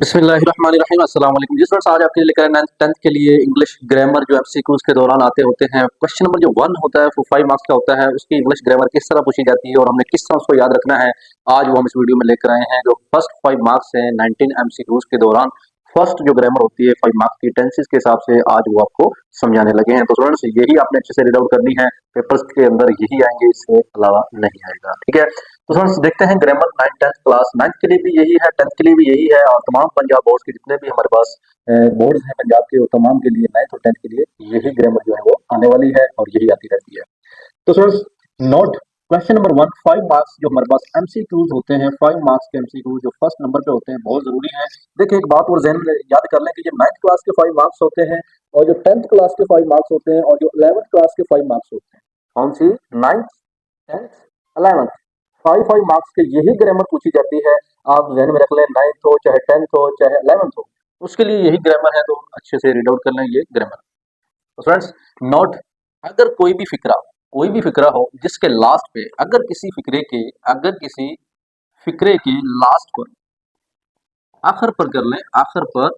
बिस्मिल्लाहिर्रहमानिर्रहीम अस्सलाम वालेकुम। जिस वर्ष आज आपके लिए लेकर नाइन्थ टेंथ के लिए इंग्लिश ग्रामर जो एमसीक्यूज के दौरान आते होते हैं, क्वेश्चन नंबर जो 1 होता है वो 5 मार्क्स का होता है। उसकी इंग्लिश ग्रामर किस तरह पूछी जाती है और हमने किस तरह उसको याद रखना है, आज वो हम इस वीडियो में लेकर आए हैं। जो फर्स्ट 5 मार्क्स हैं 19 एमसीक्यूज के दौरान, फर्स्ट जो ग्रामर होती है 5 मार्क्स की टेंसेस के हिसाब से, आज वो आपको समझाने लगे हैं। तो स्टूडेंट्स यही आपने अच्छे से रीड आउट करनी है, पेपर्स के अंदर यही आएंगे, इससे अलावा नहीं आएगा। ठीक है, तो फ्रेंड्स देखते हैं ग्रामर 9 10th क्लास। 9th के लिए भी यही है, 10th के लिए भी यही है, और तमाम पंजाब बोर्ड्स के जितने भी हमारे पास बोर्ड्स हैं पंजाब के, वो तमाम के लिए 9th और 10th के लिए यही ग्रामर जो है वो आने वाली है और यही आती रहती है। तो friends note question number 1, 5 marks जो हमारे पास एमसीक्यूज होते हैं, 5 मार्क्स के एमसीक्यूज जो फर्स्ट नंबर पे होते हैं, बहुत जरूरी है। देखिए एक बात और जहन में याद कर लें कि जो 9th क्लास के 5 मार्क्स होते हैं और जो 10th क्लास के 5 मार्क्स होते हैं और जो 11th क्लास के 5 मार्क्स होते हैं, कौन सी 9th 10th 11th, 5 मार्क्स के यही ग्रामर पूछी जाती है। आप जहन में रख लें, 9th हो चाहे 10th हो चाहे 11th हो, उसके लिए यही ग्रामर है। तो अच्छे से रीड आउट कर लें ये ग्रामर। तो फ्रेंड्स नोट, अगर कोई भी फिक्रा हो जिसके लास्ट पे, अगर किसी फिक्रे के लास्ट पर, आखिर पर कर लें, आखिर पर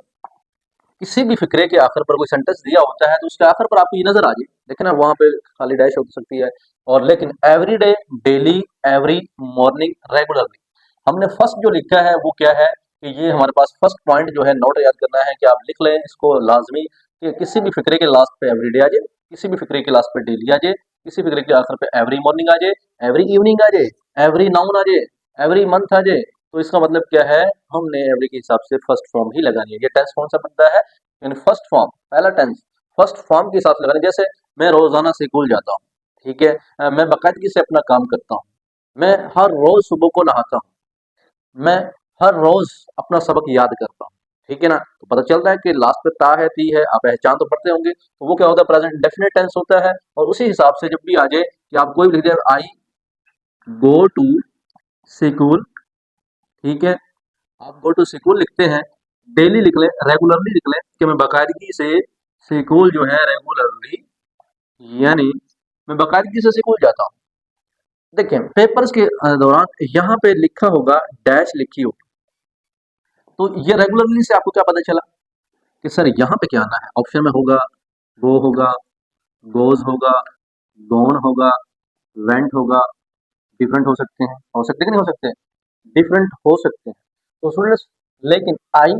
किसी भी फिक्रे के आखिर पर कोई सेंटेंस दिया होता है, तो उसके आखिर पर आपको ये नजर आ जाए, लेकिन ना वहां पे खाली डैश हो सकती है, और लेकिन every day, daily, every morning, regularly, हमने फर्स्ट जो लिखा है वो क्या है कि ये हमारे पास फर्स्ट पॉइंट जो है नोट याद करना है कि आप लिख लें इसको लाजमी, कि किसी भी फिक्रे के लास्ट पे एवरी डे आ जाए, किसी भी फिक्रे के लास्ट पे डेली आ जाए, किसी फिक्रे के आखिर पे एवरी मॉर्निंग आ जाए, एवरी इवनिंग आ जाए, एवरी नाउन आ जाए, एवरी मंथ आ जाए। तो इसका मतलब क्या है, हमने एवरी के हिसाब से फर्स्ट फॉर्म ही लगानी है। ये टेंस कौन सा बनता है, यानी फर्स्ट फॉर्म, पहला टेंस फर्स्ट फॉर्म के हिसाब से लगाना। जैसे मैं रोजाना स्कूल जाता हूँ, ठीक है, मैं बाकायदगी से अपना काम करता हूँ, मैं हर रोज सुबह को नहाता हूँ, मैं हर रोज अपना सबक याद करता हूँ, ठीक है ना। तो पता चलता है कि लास्ट पे ता है, ती है, आप पहचान तो पढ़ते होंगे, तो वो क्या होता है, प्रेजेंट डेफिनेट टेंस होता है। और उसी हिसाब से जब भी आ जाए कि आप कोई भी लिख दिया, आई गो टू स्कूल, ठीक है, आप गो टू स्कूल लिखते हैं, डेली लिख लें, रेगुलरली लिख लें कि मैं बाकायदगी से स्कूल जो है रेगुलरली, यानी मैं बाकायदगी से स्कूल जाता हूँ। देखें पेपर्स के दौरान यहाँ पे लिखा होगा, डैश लिखी होगी, तो ये रेगुलरली से आपको क्या पता चला कि सर यहाँ पे क्या आना है। ऑप्शन में होगा गो होगा, गोज होगा, गोन होगा, वेंट होगा, डिफरेंट हो सकते हैं, हो सकते कि नहीं हो सकते, डिफरेंट हो सकते हैं। तो स्टूडेंट्स, लेकिन आई,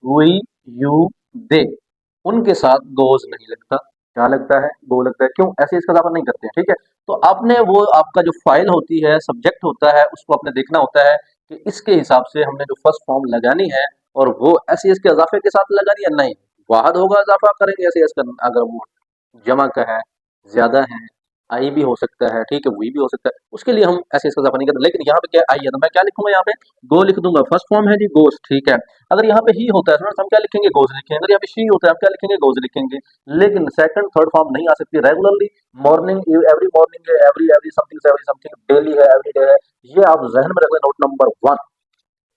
वी, यू, दे, उनके साथ गोज नहीं लगता, क्या लगता है, गो लगता है। क्यों ऐसे इसका इजाफा नहीं करते हैं, ठीक है। तो आपने वो आपका जो फाइल होती है, सब्जेक्ट होता है, उसको आपने देखना होता है कि इसके हिसाब से हमने जो फर्स्ट फॉर्म लगानी है, और वो ऐसे इसके इजाफे के साथ लगानी है, नहीं वाहद होगा इजाफा करेंगे ऐसे इसका, अगर वो जमा का है, ज्यादा है, आई भी हो सकता है, ठीक है, वी भी हो सकता है, उसके लिए हम ऐसे इसका इजाफा नहीं करते। लेकिन यहाँ पे क्या आई है, तो मैं क्या लिखूंगा, यहाँ पे गो लिख दूंगा, फर्स्ट फॉर्म है जी गोस, ठीक है। अगर यहाँ पे ही होता है तो हम क्या लिखेंगे, गोज लिखेंगे। अगर यहाँ पे शी होता है हम क्या लिखेंगे, गोज लिखेंगे। लेकिन सेकंड थर्ड फॉर्म नहीं आ सकती। रेगुलरली, मॉर्निंग है, एवरी एवरी समथिंग, डेली है, एवरी डे है, ये आप जहन में रख लें। नोट नंबर 1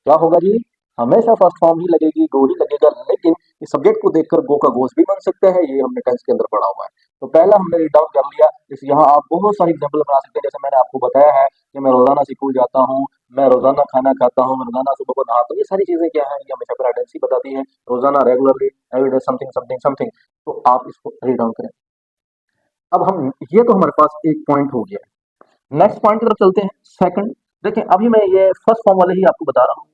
क्या होगा जी, हमेशा फर्स्ट फॉर्म ही लगेगी, गो ही लगेगा। लेकिन इस सब्जेक्ट को देखकर गो का गोस भी बन सकता है, ये हमने टेंस के अंदर पढ़ा हुआ है। तो पहला हमने रीड डाउन कर लिया। इस यहाँ आप बहुत सारी एग्जांपल बना सकते हैं, जैसे मैंने आपको बताया है कि मैं रोजाना स्कूल जाता हूँ, मैं रोजाना खाना खाता हूँ, मैं रोजाना सुबह को नहाता हूँ। ये सारी चीजें क्या है, ये हमेशा पर टेंस ही बताती है, रोजाना, regularly, everyday, something something something. तो आप इसको रीड डाउन करें। अब हम, ये तो हमारे पास एक पॉइंट हो गया। नेक्स्ट पॉइंट की तरफ चलते हैं, सेकंड। देखिए अभी मैं ये फर्स्ट फॉर्म वाले ही आपको बता रहा हूँ,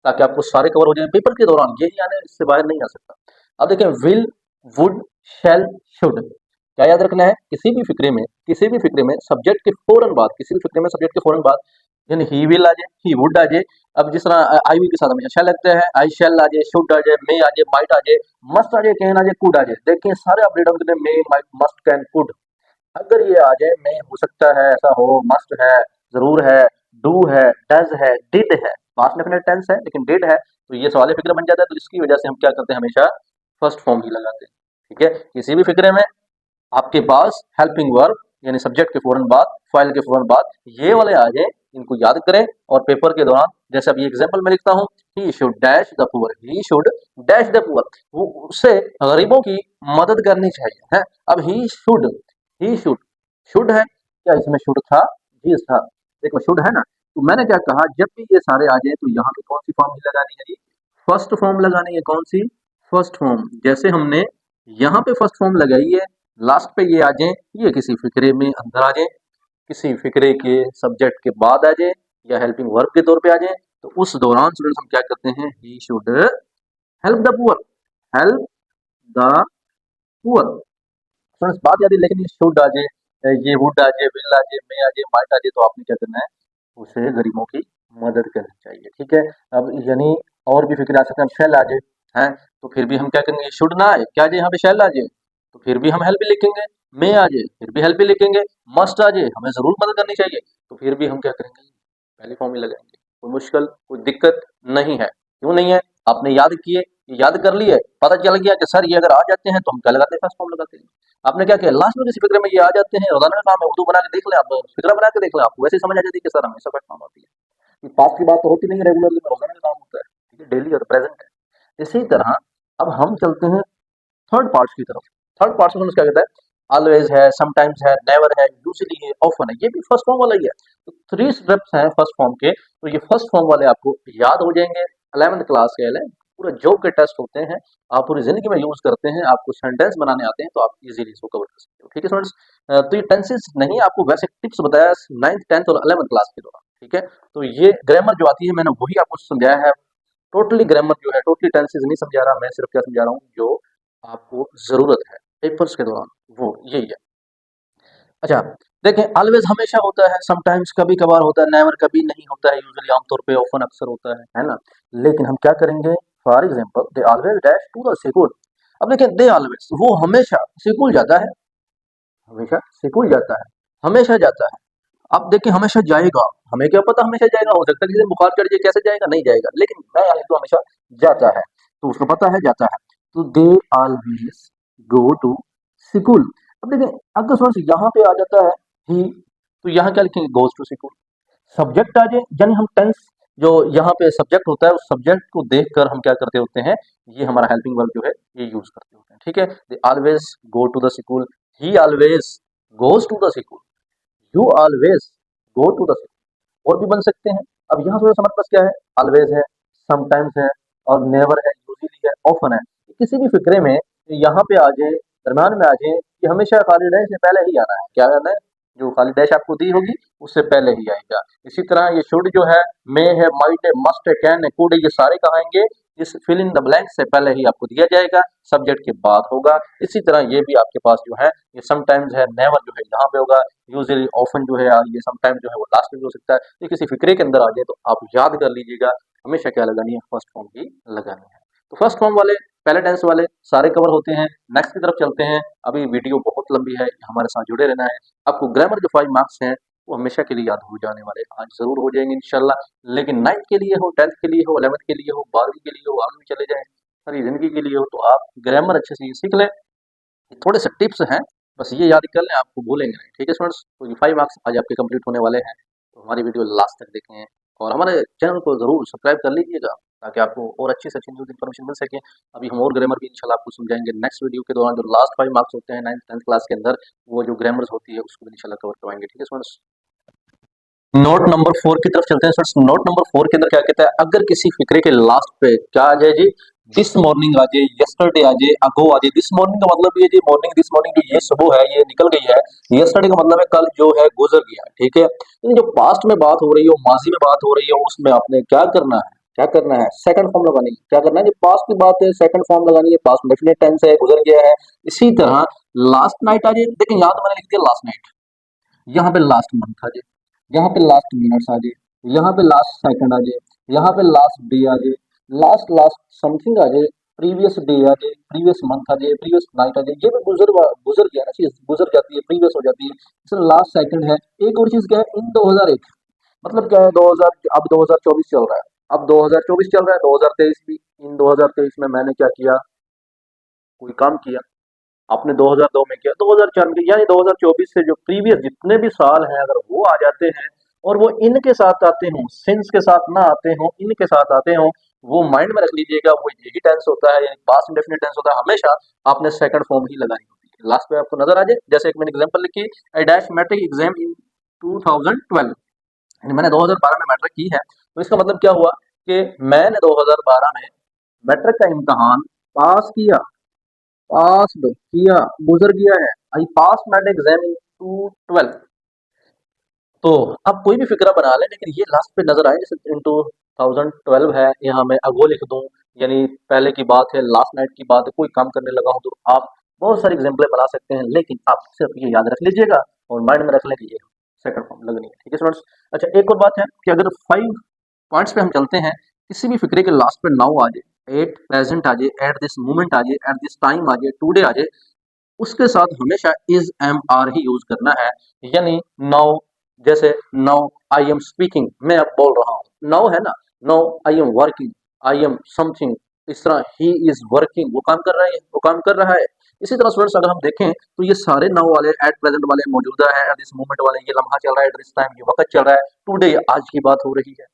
ताकि आपको सारे कवर हो जाए पेपर के दौरान, यही आने इससे बाहर नहीं आ सकता। अब देखें, विल, वुड, शैल, शुड, क्या याद रखना है, किसी भी फिक्रे में सब्जेक्ट के फौरन बाद, किसी भी फिक्रे में सब्जेक्ट के फौरन बाद, यानी ही विल आ जाए, ही वुड आ जाए। अब जिस तरह आई विल के साथ हमेशा शैल लगता है, आई शैल आ जाए, शुड आ जाए, मे आ जाए, माइट आ जाए, मस्ट आ जाए, कैन आ जाए, कुड आ जाए। देखिए सारे आप रीड आउट करते हैं, मे, माइट, मस्ट, कैन, कुड। अगर ये आ जाए, मे हो सकता है, ऐसा हो, मस्ट है, जरूर है, डू है, डज है, डिड है, पास्ट डेफिनेट टेंस है लेकिन डिड है, तो ये सवाल फिक्र बन जाता है। तो इसकी वजह से हम क्या करते हैं, हमेशा फर्स्ट फॉर्म ही लगाते हैं, ठीक है। किसी भी फिक्रे में आपके पास हेल्पिंग वर्ब, यानी सब्जेक्ट के फौरन बाद, फाइल के फौरन बाद ये वाले आ जाए, इनको याद करें। और पेपर के दौरान, जैसे अब ये एग्जांपल में लिखता हूँ, he should dash the poor, he should dash the poor, वो उससे गरीबों की मदद करनी चाहिए है। अब ही शुड है, क्या इसमें शुड था, जी था, देखो शुड है ना। तो मैंने क्या कहा, जब भी ये सारे आ जाए तो यहाँ पे कौन सी फॉर्म ही लगानी है जी, फर्स्ट फॉर्म लगानी है, कौन सी? First form. जैसे हमने यहाँ पे फर्स्ट फॉर्म लगाई है, लास्ट पे ये आ जाए, ये किसी फिक्रे में अंदर आ जाए, किसी फिक्रे के सब्जेक्ट के बाद आ जाए, या हेल्पिंग वर्ब के तौर पे आ जाए, तो उस दौरान स्टूडेंट्स हम क्या करते हैं? He should help the poor, help the poor. Students बात याद है, लेकिन ये शुड आ जाए, ये वुड आ जाए, विल आ जाए, मे आ जाए, माइट आ जाए, तो आपने क्या करना है? उसे गरीबों की मदद करनी चाहिए, ठीक है। अब यानी और भी फिक्र आ सकते हैं, अब शैल आ जाए, हैं, तो फिर भी हम क्या करेंगे? शुड ना आए, क्या आ जाए यहाँ पे? शैल आ जाए, तो फिर भी हम हेल्प ही लिखेंगे। मे आ जाए, फिर भी हेल्प ही लिखेंगे। मस्ट आ जाए, हमें जरूर मदद करनी चाहिए, तो फिर भी हम क्या करेंगे? पहली फॉर्म ही लगाएंगे। कोई मुश्किल, कोई दिक्कत नहीं है। क्यों नहीं है? आपने याद किए, ये याद कर लिए, पता चल गया कि सर ये अगर आ जाते हैं तो हम क्या लगाते हैं? फर्स्ट फॉर्म लगाते हैं। आपने क्या किया? लास्ट में किसी फिक्रे में ये आ जाते हैं, रोजाना का काम है, उर्दू बना के देख लें आप, फिक्रा बना के देख लें, आपको वैसे ही समझ आ जाती है कि सर हमेशा फर्स्ट फॉर्म होती है। पास्ट की बात तो होती नहीं है, रेगुलरली में रोजाना का काम होता है, ठीक है, डेली और प्रेजेंट है। इसी तरह अब हम चलते हैं थर्ड पार्ट्स की तरफ। थर्ड पार्ट्स में क्या कहता है? ऑलवेज है, समटाइम्स है, नेवर है, यूजुअली है, ऑफन है, ये भी फर्स्ट फॉर्म वाला ही है। तो 3 स्टेप्स हैं फर्स्ट फॉर्म के, तो ये फर्स्ट फॉर्म वाले आपको याद हो जाएंगे। 11th क्लास के लिए पूरे जो के टेस्ट होते हैं, आप पूरी जिंदगी में यूज करते हैं, आपको सेंटेंस बनाने आते हैं, तो आप इजीली इसको कवर कर सकते हो, ठीक है स्टूडेंट्स। तो ये टेंसेस नहीं, आपको वैसे टिप्स बताया 9th 10th और 11th क्लास के दौरान, ठीक है। तो ये ग्रामर जो आती है, मैंने वही आपको समझाया है। टोटली ग्रामर जो है, टोटली टेंसेस नहीं समझा रहा मैं, सिर्फ क्या समझा रहा हूँ, जो आपको जरूरत है पेपर्स के दौरान, वो यही है। अच्छा, देखें, ऑलवेज हमेशा होता है, समटाइम्स कभी कभार होता है, नेवर कभी नहीं होता है, यूजुअली आमतौर पे, ऑफन अक्सर होता है ना। लेकिन हम क्या करेंगे? For example, they always dash to the school. अब देखें, दे ऑलवेज, वो हमेशा स्कूल जाता है, हमेशा स्कूल जाता है, हमेशा जाता है। अब देखिए, हमेशा जाएगा, हमें क्या पता हमेशा जाएगा, हो सकता है किसी दिन बुखार चढ़ जाए, कैसे जाएगा? नहीं जाएगा। लेकिन मैं यहाँ लिख दूं हमेशा जाता है, तो उसको पता है जाता है। तो they always go to school. अब देखिए, अगर सपोज यहाँ पे आ जाता है ही, तो यहाँ क्या लिखेंगे? Goes to school. सब्जेक्ट आ जाए, यानी हम टेंस, जो यहाँ पे सब्जेक्ट होता है, उस सब्जेक्ट को देखकर हम क्या करते होते हैं? ये हमारा हेल्पिंग वर्ब जो है, ये यूज करते होते हैं, ठीक है। They always go to the school, he always goes to the school, you always go to the और भी बन सकते हैं। अब यहाँ थोड़ा हमारे पास क्या है? ऑलवेज है, समटाइम्स है, और नेवर है, यूजुअली है, ऑफन है। किसी भी फिक्रे में यहाँ पे आ जाए, दरम्यान में आ जाए, कि हमेशा खाली डैश से पहले ही आना है। क्या आना है? जो खाली डैश आपको दी होगी, उससे पहले ही आएगा। इसी तरह ये शुड जो है, मे है, माइट है, मस्ट है, कैन है, कुड है, ये सारे कहाँ आएंगे? इस फिल इन द ब्लैंक से पहले ही आपको दिया जाएगा, सब्जेक्ट के बाद होगा। इसी तरह ये भी आपके पास जो है, ये समटाइम्स है, नेवर जो है यहाँ पे होगा, यूजुअली ऑफन जो है, ये समटाइम जो है वो लास्ट में भी हो सकता है। ये किसी फिक्रे के अंदर आ जाए, तो आप याद कर लीजिएगा, हमेशा क्या लगानी है? फर्स्ट फॉर्म ही लगानी है। तो फर्स्ट फॉर्म वाले, पहले टेंस वाले सारे कवर होते हैं। नेक्स्ट की तरफ चलते हैं। अभी वीडियो बहुत लंबी है, हमारे साथ जुड़े रहना है। आपको ग्रामर जो 5 मार्क्स हैं, वो हमेशा के लिए याद हो जाने वाले, आज जरूर हो जाएंगे इंशाल्लाह। लेकिन 9th के लिए हो, 10th के लिए हो, 11th के लिए हो, 12वीं के लिए हो, आगे भी चले जाएं, सारी जिंदगी के लिए हो, तो आप ग्रामर अच्छे से सीख लें। थोड़े से टिप्स हैं, बस ये याद कर लें, आपको भूलेंगे नहीं, ठीक है स्टूडेंट्स। तो ये 5 मार्क्स आज आपके कंप्लीट होने वाले हैं, तो हमारी वीडियो लास्ट तक देखें, और हमारे चैनल को ज़रूर सब्सक्राइब कर लीजिएगा, ताकि आपको और अच्छी से अच्छी न्यूज़ इन्फॉर्मेशन मिल सके। अभी हम और ग्रामर भी इंशाल्लाह आपको समझाएंगे नेक्स्ट वीडियो के दौरान। जो लास्ट 5 मार्क्स होते हैं 9th 10th क्लास के अंदर, वो जो ग्रामर्स होती है, उसको भी इंशाल्लाह कवर करवाएंगे, ठीक है स्टूडेंट्स। नोट नंबर 4 की तरफ चलते हैं स्टूडेंट्स। नोट नंबर 4 के अंदर क्या कहता है? अगर किसी फिक्रे के लास्ट पे क्या आ जाए जी? दिस मॉर्निंग आ जाए, यस्टरडे आ जाए, अगो आ जाए। दिस मॉर्निंग का मतलब ये जी, मॉर्निंग, दिस मॉर्निंग, जो ये सुबह है, ये निकल गई है। यस्टरडे का मतलब है कल जो है गुजर गया, ठीक है। लेकिन जो पास्ट में बात हो रही है, माजी में बात हो रही है, उसमें आपने क्या करना है? क्या करना है? सेकंड फॉर्म लगानी है। क्या करना है? जो पास्ट की बात है, सेकंड फॉर्म लगानी है। पास्ट डेफिनेट टेंस है, गुजर गया है। इसी तरह लास्ट नाइट आ जाए, देखिए यहाँ तो मैंने लिख दिया लास्ट नाइट, यहाँ पे लास्ट मंथ आ जाए, यहाँ पे लास्ट मिनट्स आ जाए, यहाँ पे लास्ट सेकंड आ जाए, यहाँ पे लास्ट डे आ जाए, लास्ट लास्ट समथिंग आ जाए, प्रीवियस डे आ जाए, प्रीवियस मंथ आ जाए, प्रीवियस नाइट आ जाए। ये भी गुजर गया ना, चीज गुजर जाती है, प्रीवियस हो जाती है। इसमें लास्ट सेकंड है। एक और चीज क्या है? इन 2001, मतलब क्या है? 2000, अब 2024 चल रहा है, अब 2024 चल रहा है, 2023 भी। इन 2023 में मैंने क्या किया? कोई काम किया। आपने 2002 में किया, 2004 में किया, यानी 2024 से जो प्रीवियस जितने भी साल हैं, अगर वो आ जाते हैं और वो इनके साथ आते हों, सिंस के साथ ना आते हों, इनके साथ आते हों, वो माइंड में रख लीजिएगा, वो यही टेंस होता है, यानी पास्ट इंडेफिनिट टेंस होता है। हमेशा आपने सेकंड फॉर्म ही लगानी होती है। लास्ट पे आपको नजर आ जाए, जैसे एक मैंने एग्जांपल लिखी, I dash matric exam in 2012, यानी मैंने 2012 में मैट्रिक की है। तो इसका मतलब क्या हुआ? कि मैंने 2012 में मैट्रिक का इम्तहान पास किया, पास्ड किया, गुजर गया है। आई पास मैट एग्जाम इन टू 12। तो आप कोई भी फिक्रा बना लें, लेकिन ये लास्ट पे नजर आए, जैसे इन 2012 है, यहाँ मैं अगो लिख दूं, यानी पहले की बात है, लास्ट नाइट की बात है, कोई काम करने लगा हूं, तो आप बहुत सारी एग्जाम्पल बना सकते हैं, लेकिन आप सिर्फ ये याद रख लीजिएगा और माइंड में रख लें कि ये सेकंड फॉर्म लगनी है। ठीक है स्टूडेंट्स। अच्छा, एक और बात है कि अगर 5 पॉइंट्स पे हम चलते हैं, किसी भी फिक्रे के लास्ट पे नाउ आ जाए, एट प्रेजेंट आ जाए, एट दिस मोमेंट आ जाए, एट दिस टाइम आ जाए, टुडे आ जाए, उसके साथ हमेशा इज एम आर ही यूज करना है। यानी नाउ, जैसे नाउ आई एम स्पीकिंग, मैं अब बोल रहा हूँ, नाउ है ना, now I am working, I am something, इस तरह ही इज वर्किंग, वो काम कर रहा है, वो काम कर रहा है। इसी तरह स्टूडेंट्स अगर हम देखें तो ये सारे नाउ वाले, एट प्रेजेंट वाले, मौजूदा है, एट दिस मोमेंट वाले, ये लम्हा चल रहा है, एट दिस टाइम ये वक्त चल रहा है, टुडे आज की बात हो रही है,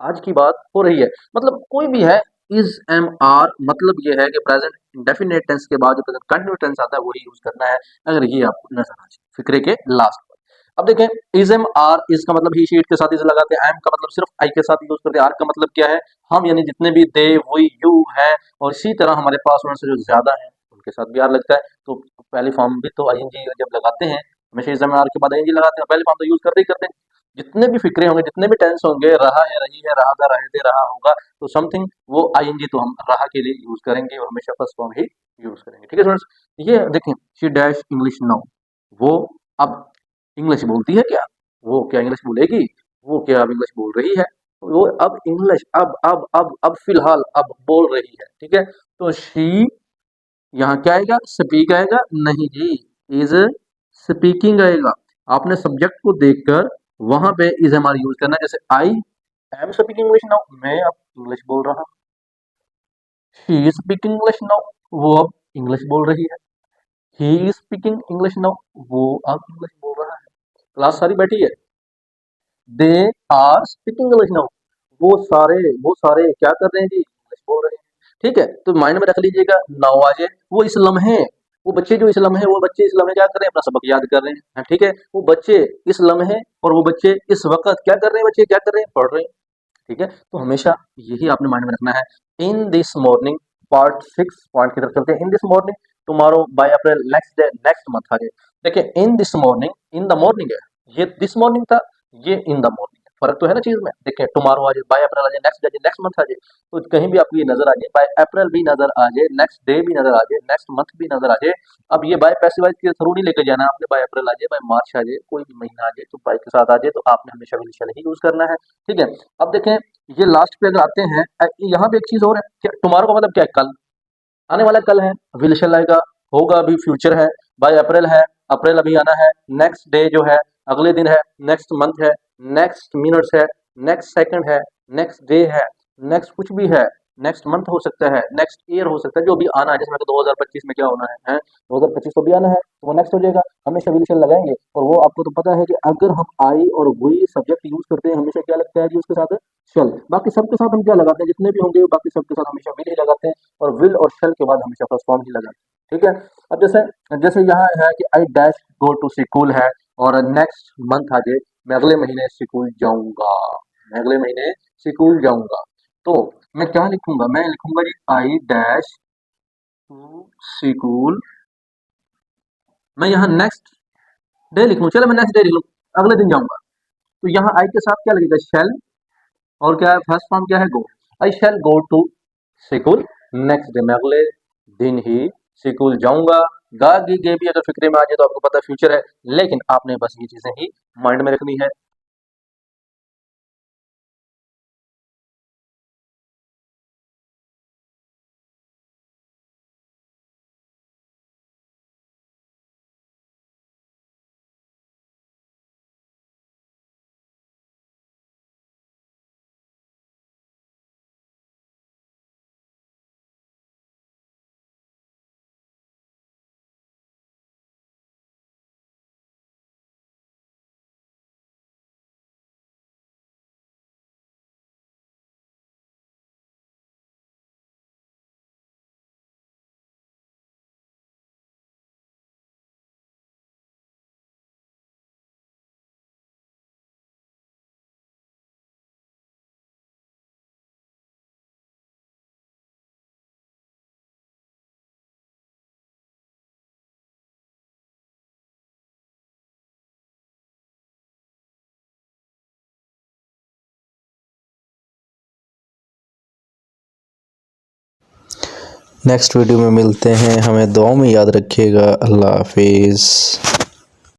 आज की बात हो रही है, मतलब कोई भी है, इज एम आर मतलब ये है कि प्रेजेंट इंडेफिनिट टेंस के बाद जो प्रेजेंट कंटिन्यूस टेंस आता है वही यूज करना है। अगर ये आपको नजर आ जाए फिक्रे के लास्ट पर। अब देखें, इज एम आर, इज का मतलब ही शीट के साथ इज लगाते हैं, एम का मतलब सिर्फ आई के साथ यूज करते हैं, आर का मतलब क्या है, हम, यानी जितने भी दे, वही, यू है, और इसी तरह हमारे पास उनसे जो ज्यादा है उनके साथ भी आर लगता है। तो पहली फॉर्म भी तो आई एन जी जब लगाते हैं, हमेशा इज एम आर के बाद आई एन जी लगाते हैं, पहली फॉर्म तो यूज करते ही करते हैं। जितने भी फिक्रे होंगे, जितने भी टेंस होंगे, रहा है, रही है, रहा था, रहे थे, रहा होगा, तो समथिंग, वो आईएनजी तो हम रहा के लिए यूज करेंगे और हमेशा फर्स्ट फॉर्म ही यूज करेंगे। ठीक है स्टूडेंट्स। ये देखें, शी डैश इंग्लिश नाउ, वो अब इंग्लिश बोलती है क्या, वो क्या इंग्लिश बोलेगी, वो क्या अब इंग्लिश बोल रही है, वो अब इंग्लिश अब फिलहाल अब बोल रही है। ठीक है, तो शी, यहाँ क्या आएगा, स्पीक आएगा, नहीं जी, इज स्पीकिंग आएगा। आपने सब्जेक्ट को देखकर वहां पे इज एम आर यूज करना है, जैसे I am speaking English now, मैं अब इंग्लिश बोल रहा हूँ, she is speaking English now, वो अब इंग्लिश बोल रही है, he is speaking English now, वो अब इंग्लिश बोल रहा है। क्लास सारी बैठी है, they are speaking English now, वो सारे क्या कर रहे हैं जी, इंग्लिश बोल रहे हैं। ठीक है, तो माइंड में रख लीजिएगा, नाउ आ जाए, वो इस लम्हे, वो बच्चे जो इस लम्हे, वो बच्चे इस लम्हे क्या कर रहे हैं, अपना सबक याद कर रहे हैं। हाँ, ठीक है, वो बच्चे इस लम्हे और वो बच्चे इस वक्त क्या कर रहे हैं, बच्चे क्या कर रहे हैं, पढ़ रहे हैं। ठीक है, तो हमेशा यही आपने माइंड में रखना है। In this morning, part 6 point की तरफ चलते हैं। In this morning, tomorrow, by April, next day, next month आ जाए। देखिए, in this morning, in the morning है, ये दिस मॉर्निंग था, ये इन द मॉर्निंग है, फर्क तो है ना चीज में। देखिए, टुमारो आ जाए, बाय अप्रैल आ जाए, नेक्स्ट डे, नेक्स्ट मंथ आ जाए, तो कहीं भी आपको ये नजर आ जाए, बाय अप्रैल भी नजर आ जाए, नेक्स्ट डे भी नजर आ जाए, नेक्स्ट मंथ भी नजर आ जाए। अब ये बाय पैसिवाइज के थ्रू नहीं लेके जाना आपने, बाय अप्रैल आ जाए, बाय मार्च आ जाए, कोई भी महीना आ जाए, तो बाय के साथ आ जाए, तो आपने हमेशा विल शैल ही यूज करना है। ठीक है, अब देखें, ये लास्ट पे अगर आते हैं, यहाँ पे एक चीज और है कि टुमारो का मतलब क्या है, कल, आने वाला कल है, विल शैल आएगा, होगा अभी फ्यूचर है, बाय अप्रैल है, अप्रैल अभी आना है, नेक्स्ट डे जो है अगले दिन है, नेक्स्ट मंथ है, नेक्स्ट मिनट्स है, नेक्स्ट सेकंड है, नेक्स्ट डे है, नेक्स्ट कुछ भी है, नेक्स्ट मंथ हो सकता है, नेक्स्ट ईयर हो सकता है, जो भी आना है, जिसमें 2025 में क्या होना है, 2025 तो भी आना है, तो वो नेक्स्ट हो जाएगा, हमेशा विल शैल लगाएंगे। और वो आपको तो पता है कि अगर हम आई और वी सब्जेक्ट यूज करते हैं, हमेशा क्या लगता है जी उसके साथ, शैल। बाकी सबके साथ हम क्या लगाते हैं, जितने भी होंगे बाकी सबके साथ हमेशा विल ही लगाते हैं, और विल और शेल के बाद हमेशा फर्स्ट फॉर्म ही लगाते हैं। ठीक है, अब जैसे जैसे यहाँ है कि I dash go to school है, और नेक्स्ट मंथ आ जाए, मैं अगले महीने स्कूल जाऊंगा, मैं अगले महीने स्कूल जाऊंगा, तो मैं क्या लिखूंगा, मैं लिखूंगा जी आई डैश टू स्कूल, मैं यहाँ नेक्स्ट डे लिख लूँ, चलो मैं नेक्स्ट डे लिख लूँ, अगले दिन जाऊंगा, तो यहाँ आई के साथ क्या लगेगा, शेल, और क्या है, फर्स्ट फॉर्म क्या है, go, I shall go to school next day, मैं अगले दिन ही स्कूल जाऊंगा। गा गी गे भी अगर फिक्रे में आ जाए तो आपको पता है फ्यूचर है, लेकिन आपने बस ये चीजें ही माइंड में रखनी है। नेक्स्ट वीडियो में मिलते हैं, हमें दुआओं में याद रखिएगा। अल्लाह हाफिज़।